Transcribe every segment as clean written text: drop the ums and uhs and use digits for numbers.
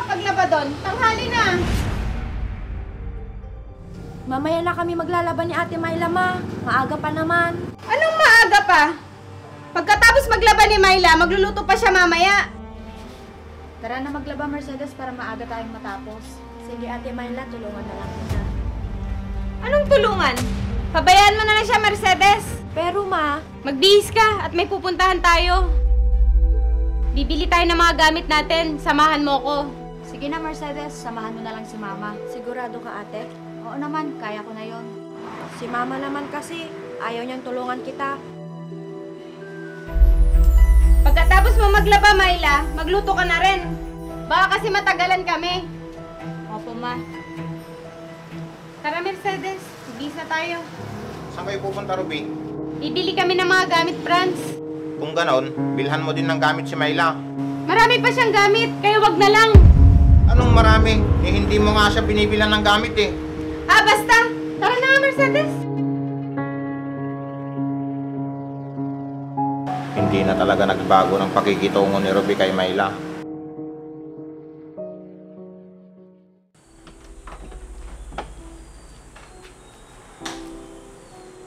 makapaglaba doon? Tanghali na. Mamaya na kami maglalaban ni Ate Myla, Ma. Maaga pa naman. Anong maaga pa? Pagkatapos maglaba ni Myla, magluluto pa siya mamaya. Tara na maglaba, Mercedes, para maaga tayong matapos. Sige, Ate Myla, tulungan na lang kita. Anong tulungan? Pabayaan mo na lang siya, Mercedes. Pero, Ma, Magbihis ka at may pupuntahan tayo. Bibili tayo ng mga gamit natin. Samahan mo ko. sige na, Mercedes, samahan mo na lang si Mama. Sigurado ka, Ate? Oo naman, kaya ko na yon. Si Mama naman kasi, ayaw niyang tulungan kita. Pagkatapos mo maglaba, Myla, magluto ka na rin. Baka kasi matagalan kami. Opo, Ma. Tara, Mercedes. Magbihis na tayo. Saan kayo pupunta, Ruby? Bibili kami ng mga gamit, Franz. Kung ganon, bilhan mo din ng gamit si Myla. Marami pa siyang gamit, kaya wag na lang. Anong marami? Eh, hindi mo nga siya binibilan ng gamit eh. Ah, basta. Tara na nga, Mercedes. Hindi na talaga nagbago ng pakikitungo ni Ruby kay Myla.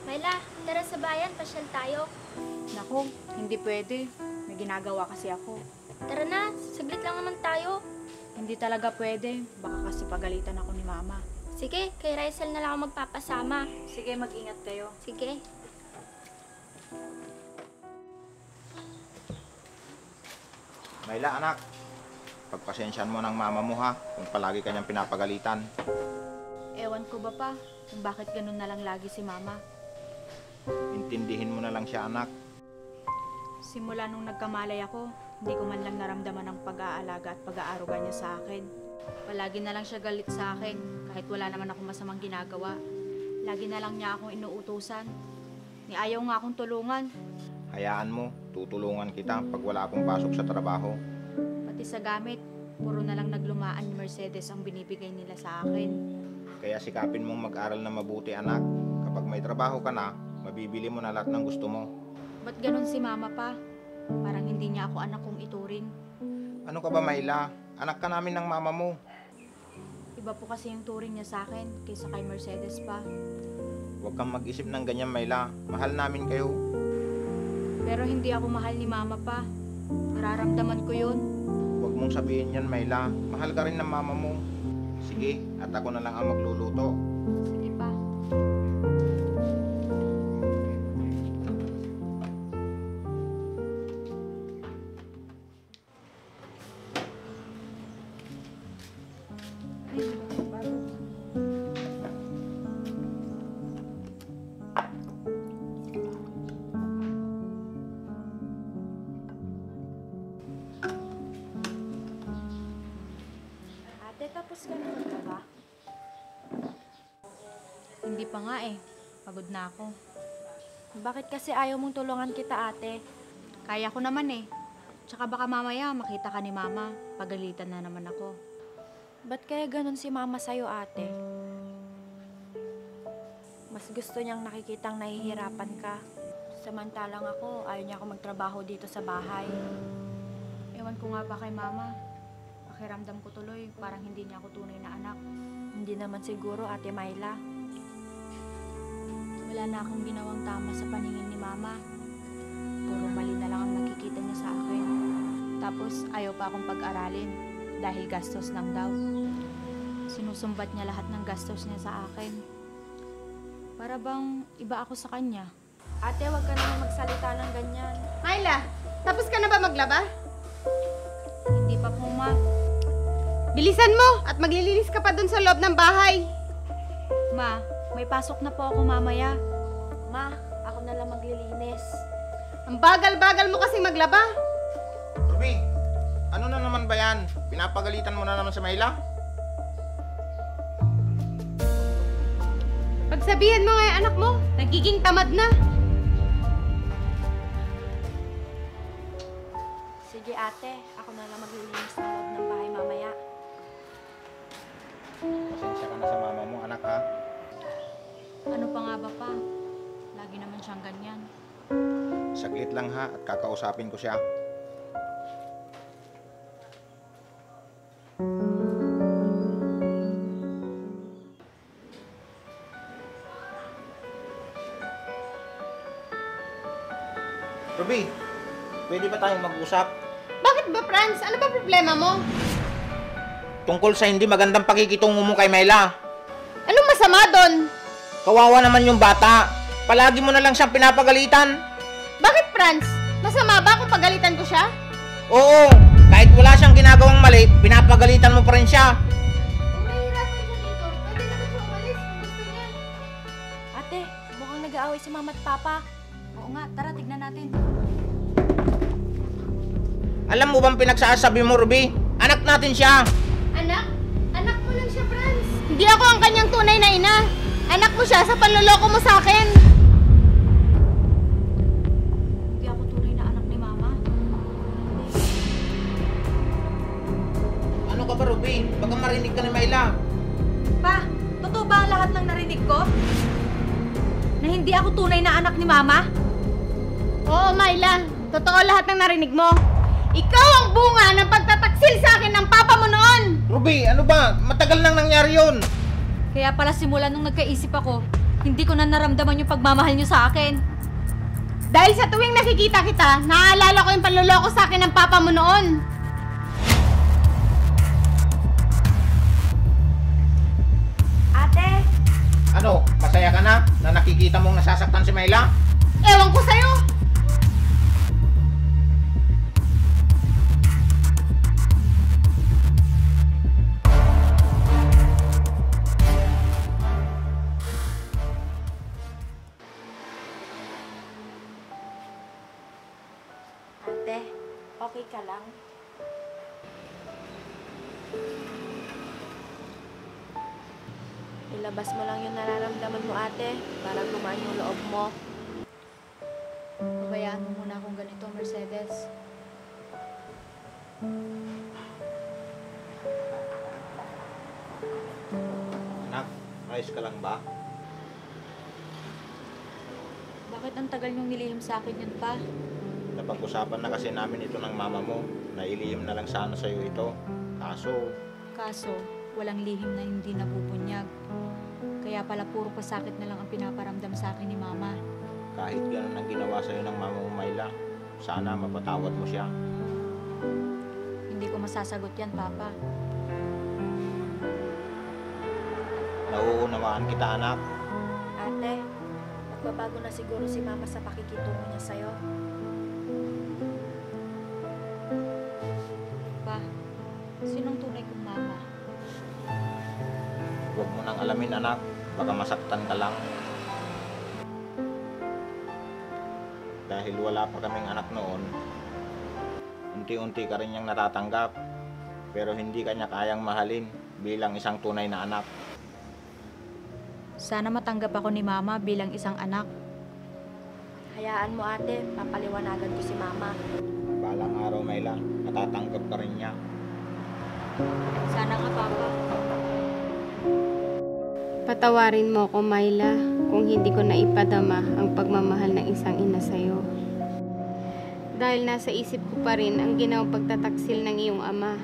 Myla, tara sa bayan, pasyal tayo. Naku, hindi pwede. May ginagawa kasi ako. Tara na, saglit lang naman tayo. Hindi talaga pwede. Baka kasi pagalitan ako ni Mama. Sige, kay Rysel na lang ako magpapasama. Sige, mag-ingat kayo. Sige. Myla, anak. Pagpasensyahan mo ng mama mo ha, kung palagi kanyang pinapagalitan. Ewan ko ba pa kung bakit ganun na lang lagi si Mama. Intindihin mo na lang siya, anak. Simula nung nagkamalay ako, hindi ko man lang naramdaman ang pag-aalaga at pag-aaruga niya sa akin. Palagi na lang siya galit sa akin, kahit wala naman akong masamang ginagawa. Lagi na lang niya akong inuutusan. Ni ayaw nga akong tulungan, Hayaan mo, tutulungan kita pag wala akong pasok sa trabaho. pati sa gamit. Puro na lang naglumaan ni Mercedes ang binibigay nila sa akin. Kaya sikapin mong mag-aral na mabuti, anak. Kapag may trabaho ka na, mabibili mo na lahat ng gusto mo. Ba't ganun si Mama pa? Parang hindi niya ako anak kong ituring. Ano ka ba, Myla? Anak ka namin ng mama mo. Iba po kasi yung turing niya sa akin kaysa kay Mercedes pa. Huwag kang mag-isip ng ganyan, Myla. Mahal namin kayo. Pero hindi ako mahal ni Mama pa. Nararamdaman ko yun. Huwag mong sabihin yan, Myla. Mahal ka rin ng mama mo. Sige, at ako na lang ang magluluto. Sige pa. Ate, tapos ka na ba? Hindi pa nga eh. Pagod na ako. Bakit kasi ayaw mong tulungan kita, ate? Kaya ko naman eh. Tsaka baka mamaya makita ka ni Mama. Pagalitan na naman ako. Ba't kaya ganun si Mama sa'yo, ate? Mas gusto niyang nakikitang nahihirapan ka. Samantalang ako, ayaw niya ako magtrabaho dito sa bahay. Ewan ko nga ba kay Mama. Pakiramdam ko tuloy, parang hindi niya ako tunay na anak. Hindi naman siguro, Ate Myla. Wala na akong ginawang tama sa paningin ni Mama. Puro mali na lang ang nakikita niya sa akin. Tapos ayaw pa akong pag-aralin dahil gastos lang daw. Sinusumbat niya lahat ng gastos niya sa akin. Para bang iba ako sa kanya. Ate, wag ka naman magsalita ng ganyan. Myla, tapos ka na ba maglaba? Hindi pa po, Ma. Bilisan mo at maglilinis ka pa dun sa loob ng bahay. Ma, may pasok na po ako mamaya. Ma, ako na lang maglilinis. Ang bagal-bagal mo kasi maglaba. Ruby, ano na naman ba yan? Pinapagalitan mo na naman si Myla? Pagsabihan mo nga yung anak mo, nagiging tamad na. Sige ate, ako na lang maglilinis ng loob ng bahay mamaya. Pasensya ka na sa mama mo, anak ha. Ano pa nga ba pa? Lagi naman siyang ganyan. Saglit lang ha at kakausapin ko siya. Ruby, pwede ba tayong mag-usap? Bakit ba, Franz? Ano ba problema mo? Tungkol sa hindi magandang pakikitungo mo kay Myla. Anong masama doon? Kawawa naman yung bata. Palagi mo na lang siyang pinapagalitan. Bakit, Franz? Masama ba kung pagalitan ko siya? Oo, kahit wala siyang ginagawang mali, pinapagalitan mo pa rin siya. Kung nahihirapan siya dito, pwede naman siya umalis kung gusto niya. Ate, mukhang nag-aaway si mama at papa. Oo nga, tara tignan natin. Alam mo bang pinagsasabi mo, Ruby? Anak natin siya. Anak? Anak mo lang siya, Franz. Hindi ako ang kanyang tunay na ina. Anak mo siya sa panloloko mo sa akin. Hindi ako tunay na anak ni mama. Ano ka ba, Ruby? Baka marinig ka ni Myla. Pa, totoo ba ang lahat ng narinig ko? Na hindi ako tunay na anak ni mama? Oo, Myla. Totoo lahat ng narinig mo. Ikaw ang bunga ng pagtataksil sa akin ng papa mo noon. Ruby, ano ba? Matagal nang nangyari yun. Kaya pala simula nung nagkaisip ako, hindi ko na naramdaman yung pagmamahal niyo sa akin. Dahil sa tuwing nakikita kita, naaalala ko yung panloloko sa akin ng papa mo noon. Ate! Ano, masaya ka na nakikita mong nasasaktan si Myla? Ewan ko sa'yo. Ate, okay ka lang? Ilabas mo lang yung nararamdaman mo, ate, para gumaan yung loob mo. Pabayaan mo muna akong ganito, Mercedes. Anak, ayos ka lang ba? Bakit ang tagal niyong nilihim sa akin yun pa? Napag-usapan na kasi namin ito ng mama mo. Nailihim na lang sana sa'yo ito. Kaso, walang lihim na hindi nabubunyag. Kaya pala puro pasakit na lang ang pinaparamdam sa akin ni mama. kahit ganun ang ginawa sa'yo ng mama mo, Myla, sana mapatawad mo siya. Hindi ko masasagot yan, Papa. Nauunawaan kita, anak. Ate, magbabago na siguro si mama sa pakikitungo niya sa'yo. Pa, sinong tunay kong mama? Huwag mo nang alamin, anak. Baka masaktan ka lang. Dahil wala pa kaming anak noon, unti-unti ka rin niyang natatanggap. Pero hindi ka niya kayang mahalin bilang isang tunay na anak. Sana matanggap ako ni Mama bilang isang anak. Hayaan mo, ate, papaliwanagan ko si mama. Balang araw, Myla, natatanggap ka rin niya. Sana nga, Papa. Patawarin mo ko, Myla, kung hindi ko naipadama ang pagmamahal ng isang ina sa'yo. Dahil nasa isip ko pa rin ang ginawang pagtataksil ng iyong ama.